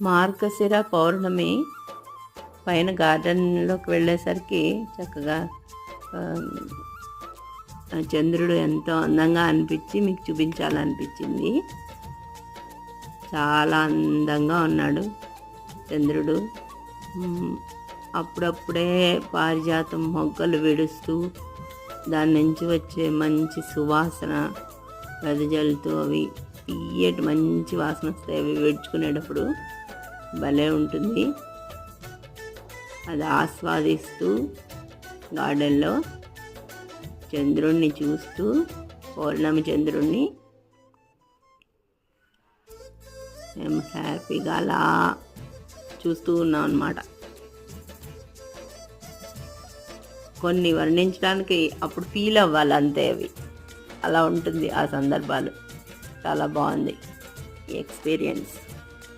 మార్గశిర పౌర్ణమి పైన గార్డెన్లోకి వెళ్ళేసరికి చక్కగా చంద్రుడు ఎంతో అందంగా అనిపించి మీకు చూపించాలనిపించింది. చాలా అందంగా ఉన్నాడు చంద్రుడు. అప్పుడప్పుడే పారిజాతం మొగ్గలు విడుస్తూ దాని నుంచి వచ్చే మంచి సువాసన వెదజల్లుతూ అవి తీయటి మంచి వాసన వస్తాయి. అవి విడుచుకునేటప్పుడు భలే ఉంటుంది. అది ఆస్వాదిస్తూ గార్డెన్లో చంద్రుణ్ణి చూస్తూ, పౌర్ణమి చంద్రుణ్ణి మేము హ్యాపీగా అలా చూస్తూ ఉన్నాం అన్నమాట. కొన్ని వర్ణించడానికి అప్పుడు ఫీల్ అవ్వాలి అంతే, అవి అలా ఉంటుంది ఆ సందర్భాలు. చాలా బాగుంది ఈ ఎక్స్పీరియన్స్.